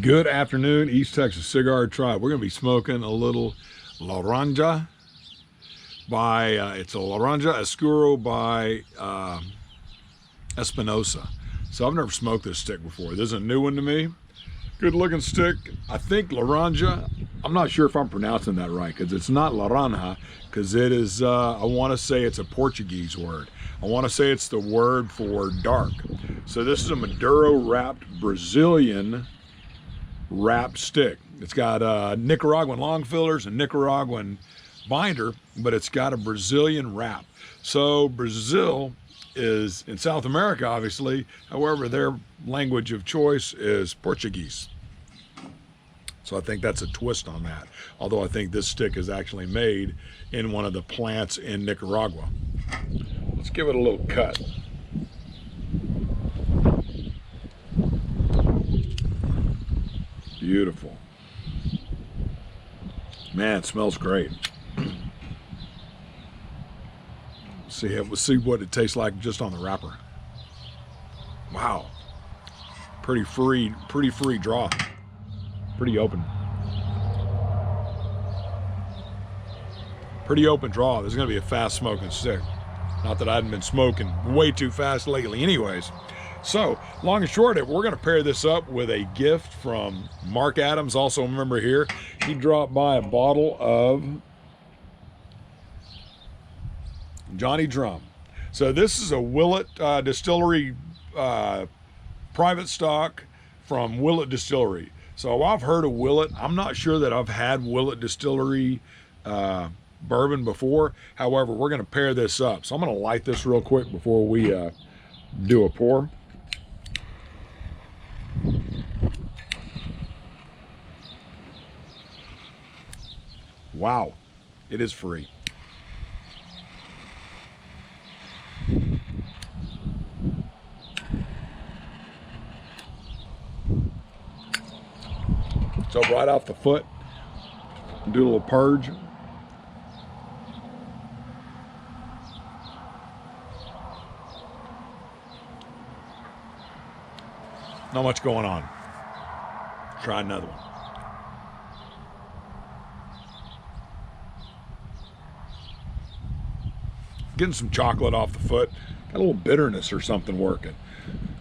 Good afternoon, East Texas Cigar Tribe. We're going to be smoking a little Laranja by, it's a Laranja Escuro by Espinosa. So I've never smoked this stick before. This is a new one to me. Good looking stick. I think Laranja, I'm not sure if I'm pronouncing that right because it's not Laranja, because it is, I want to say it's a Portuguese word. I want to say it's the word for dark. So this is a Maduro wrapped Brazilian wrapped stick. It's got Nicaraguan long fillers and Nicaraguan binder, but it's got a Brazilian wrap. So Brazil is in South America, obviously. However, their language of choice is Portuguese. So I think that's a twist on that. Although I think this stick is actually made in one of the plants in Nicaragua. Let's give it a little cut. Beautiful. Man, it smells great. We'll see what it tastes like just on the wrapper. Wow. Pretty free draw. Pretty open. Pretty open draw. This is going to be a fast smoking stick. Not that I hadn't been smoking way too fast lately anyways. So, long and short, we're going to pair this up with a gift from Mark Adams, also a member here. He dropped by a bottle of Johnny Drum. So this is a Willet Distillery private stock from Willet Distillery. So I've heard of Willet. I'm not sure that I've had Willet Distillery bourbon before. However, we're going to pair this up. So I'm going to light this real quick before we do a pour. Wow, it is free. So right off the foot, do a little purge. Not much going on. Try another one. Getting some chocolate off the foot. Got a little bitterness or something working.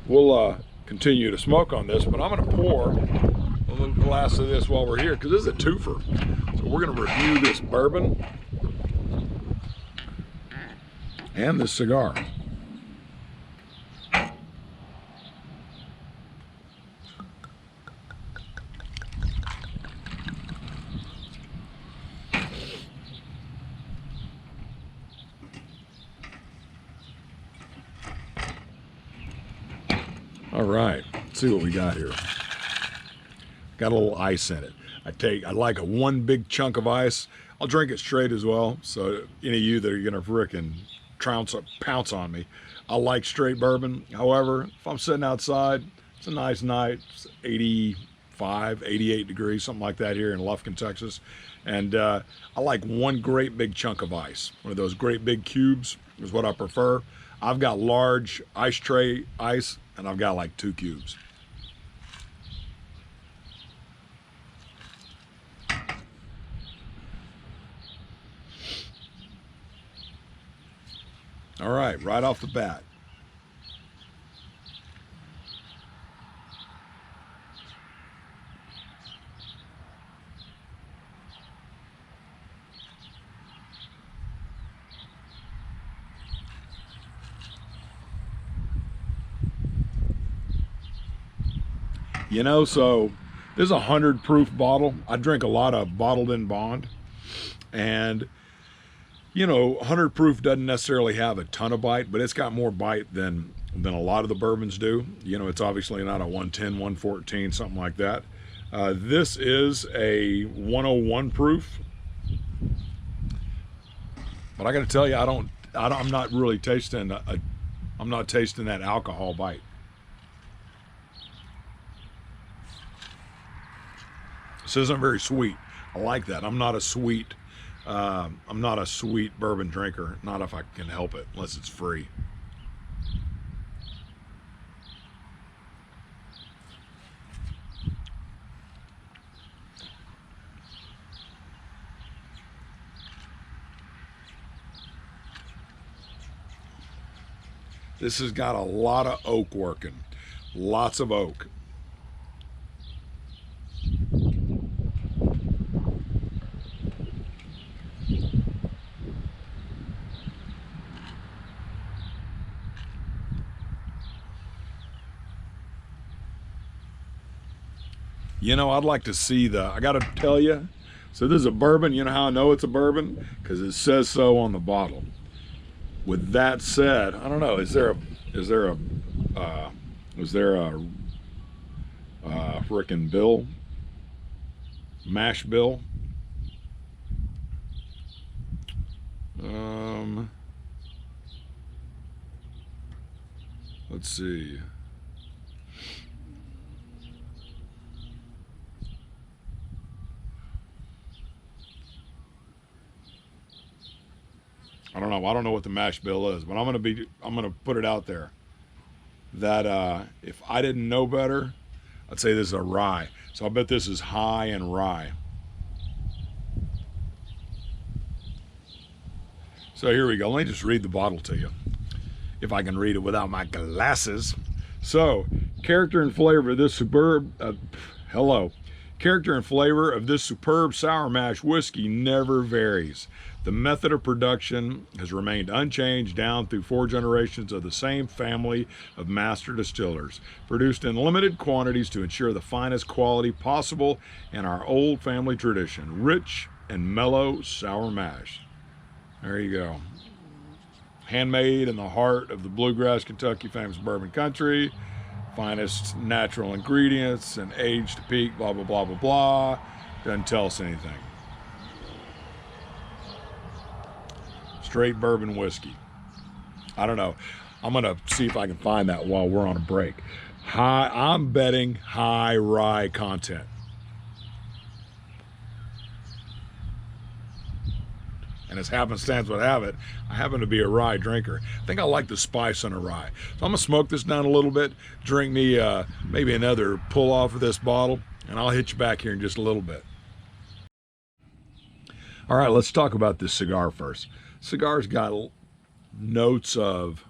We'll continue to smoke on this, but I'm going to pour a little glass of this while we're here because this is a twofer. So we're going to review this bourbon and this cigar. All right, let's see what we got here. Got a little ice in it. I like one big chunk of ice. I'll drink it straight as well. So any of you that are gonna frickin' pounce on me, I like straight bourbon. However, if I'm sitting outside, it's a nice night. It's 85, 88 degrees, something like that here in Lufkin, Texas. And I like one great big chunk of ice. One of those great big cubes is what I prefer. I've got large ice tray ice, and I've got like 2 cubes. All right, right off the bat. You know, so this is a 100 proof bottle. I drink a lot of bottled in bond, and you know, 100 proof doesn't necessarily have a ton of bite, but it's got more bite than a lot of the bourbons do. You know, it's obviously not a 110, 114, something like that. This is a 101 proof, but I got to tell you, I'm not really tasting I'm not tasting that alcohol bite. This isn't very sweet. I like that. I'm not a sweet bourbon drinker, not if I can help it, unless it's free. This has got a lot of oak working, lots of oak. You know, I'd like to see I got to tell you, so this is a bourbon. You know how I know it's a bourbon? Because it says so on the bottle. With that said, I don't know, is there a frickin' bill? Mash bill? Let's see. I don't know. I don't know what the mash bill is, but I'm gonna put it out there that if I didn't know better, I'd say this is a rye. So I bet this is high in rye. So here we go. Let me just read the bottle to you, if I can read it without my glasses. So, character and flavor of this Character and flavor of this superb sour mash whiskey never varies. The method of production has remained unchanged down through 4 generations of the same family of master distillers, produced in limited quantities to ensure the finest quality possible in our old family tradition. Rich and mellow sour mash. There you go. Handmade in the heart of the bluegrass Kentucky famous bourbon country. Finest natural ingredients and aged to peak, blah, blah, blah, blah, blah. Doesn't tell us anything. Straight bourbon whiskey. I don't know. I'm going to see if I can find that while we're on a break. I'm betting high rye content. And as happenstance would have it, I happen to be a rye drinker. I think I like the spice on a rye. So I'm gonna smoke this down a little bit, drink me maybe another pull off of this bottle, and I'll hit you back here in just a little bit. All right, let's talk about this cigar first. Cigar's got notes of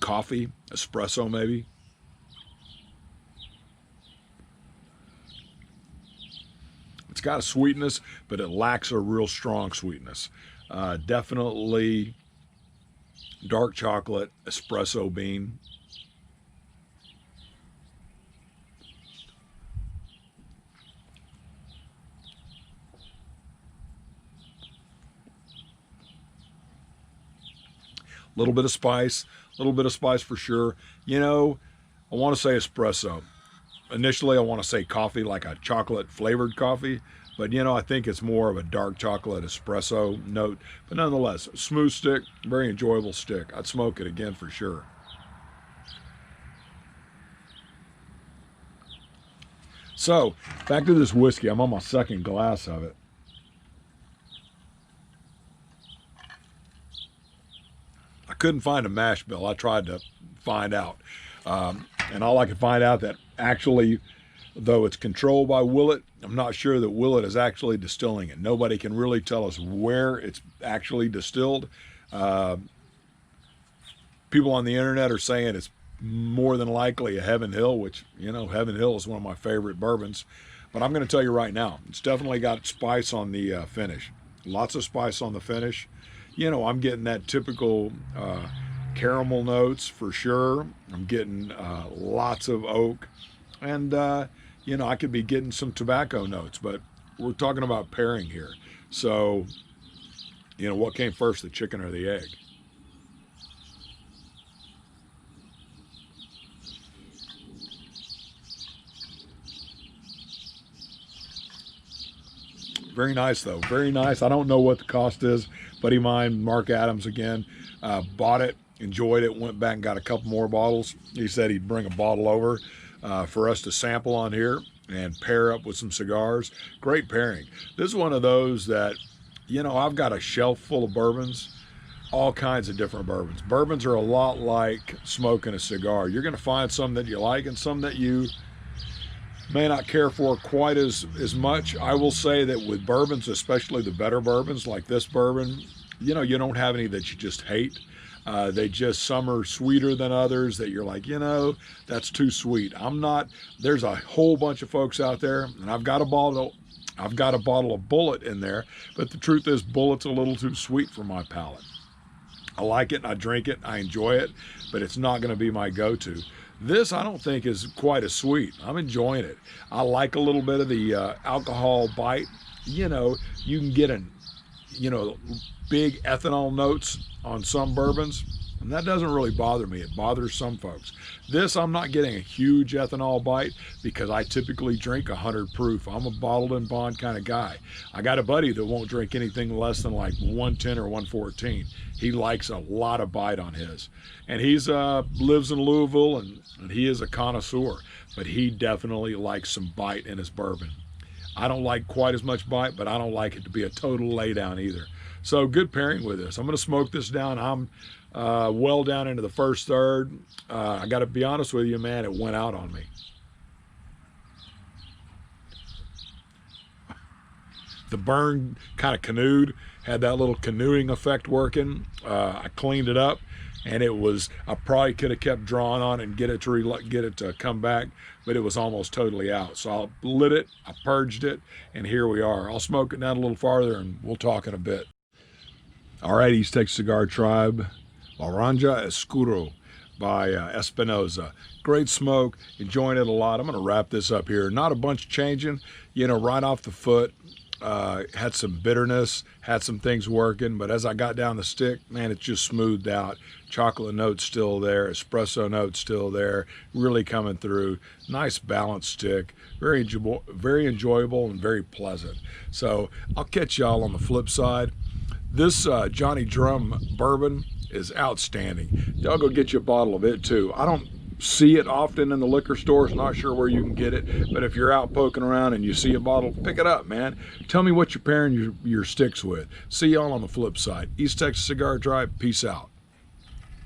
coffee, espresso maybe. It's got a sweetness, but it lacks a real strong sweetness. Definitely dark chocolate, espresso bean. A little bit of spice for sure. You know, I want to say espresso. Initially, I want to say coffee, like a chocolate flavored coffee, but you know, I think it's more of a dark chocolate espresso note. But nonetheless, smooth stick, very enjoyable stick. I'd smoke it again for sure. So, back to this whiskey. I'm on my second glass of it. I couldn't find a mash bill. I tried to find out. And all I could find out that actually, though it's controlled by Willett, I'm not sure that Willett is actually distilling it. Nobody can really tell us where it's actually distilled. People on the internet are saying it's more than likely a Heaven Hill, which, you know, Heaven Hill is one of my favorite bourbons. But I'm going to tell you right now, it's definitely got spice on the finish. Lots of spice on the finish. You know, I'm getting that typical caramel notes for sure. I'm getting lots of oak, and you know, I could be getting some tobacco notes, but we're talking about pairing here. So, you know, what came first, the chicken or the egg? Very nice though, very nice. I don't know what the cost is. Buddy of mine, Mark Adams again, bought it, enjoyed it, went back and got a couple more bottles. He said he'd bring a bottle over for us to sample on here and pair up with some cigars. Great pairing. This is one of those that, you know, I've got a shelf full of bourbons, all kinds of different bourbons. Bourbons are a lot like smoking a cigar. You're going to find some that you like and some that you may not care for quite as much. I will say that with bourbons, especially the better bourbons like this bourbon, you know, you don't have any that you just hate. Some are sweeter than others that you're like, you know, that's too sweet. I'm not. There's a whole bunch of folks out there, and I've got a bottle of Bullet in there, but the truth is Bullet's a little too sweet for my palate. I like it, I drink it, I enjoy it, but it's not going to be my go-to. This I don't think is quite as sweet. I'm enjoying it. I like a little bit of the alcohol bite. You know, you can get big ethanol notes on some bourbons, and that doesn't really bother me. It bothers some folks. This, I'm not getting a huge ethanol bite because I typically drink 100 proof. I'm a bottled and bond kind of guy. I got a buddy that won't drink anything less than like 110 or 114. He likes a lot of bite on his. And he's lives in Louisville, and he is a connoisseur, but he definitely likes some bite in his bourbon. I don't like quite as much bite, but I don't like it to be a total laydown either. So good pairing with this. I'm going to smoke this down. I'm well down into the first third. I got to be honest with you, man, it went out on me. The burn kind of canoed, had that little canoeing effect working. I cleaned it up, and I probably could have kept drawing on it and get it to come back, but it was almost totally out. So I lit it, I purged it, and here we are. I'll smoke it down a little farther, and we'll talk in a bit. All right, East Texas Cigar Tribe, Laranja Escuro by Espinosa. Great smoke, enjoying it a lot. I'm going to wrap this up here. Not a bunch changing, right off the foot. Had some bitterness, had some things working, but as I got down the stick, man, it just smoothed out. Chocolate notes still there, espresso notes still there, really coming through. Nice balanced stick, very enjoyable and very pleasant. So I'll catch y'all on the flip side. This Johnny Drum bourbon is outstanding. Y'all go get you a bottle of it too. I don't see it often in the liquor stores, not sure where you can get it, but if you're out poking around and you see a bottle, pick it up, man. Tell me what you're pairing your sticks with. See y'all on the flip side. East Texas Cigar Tribe, peace out.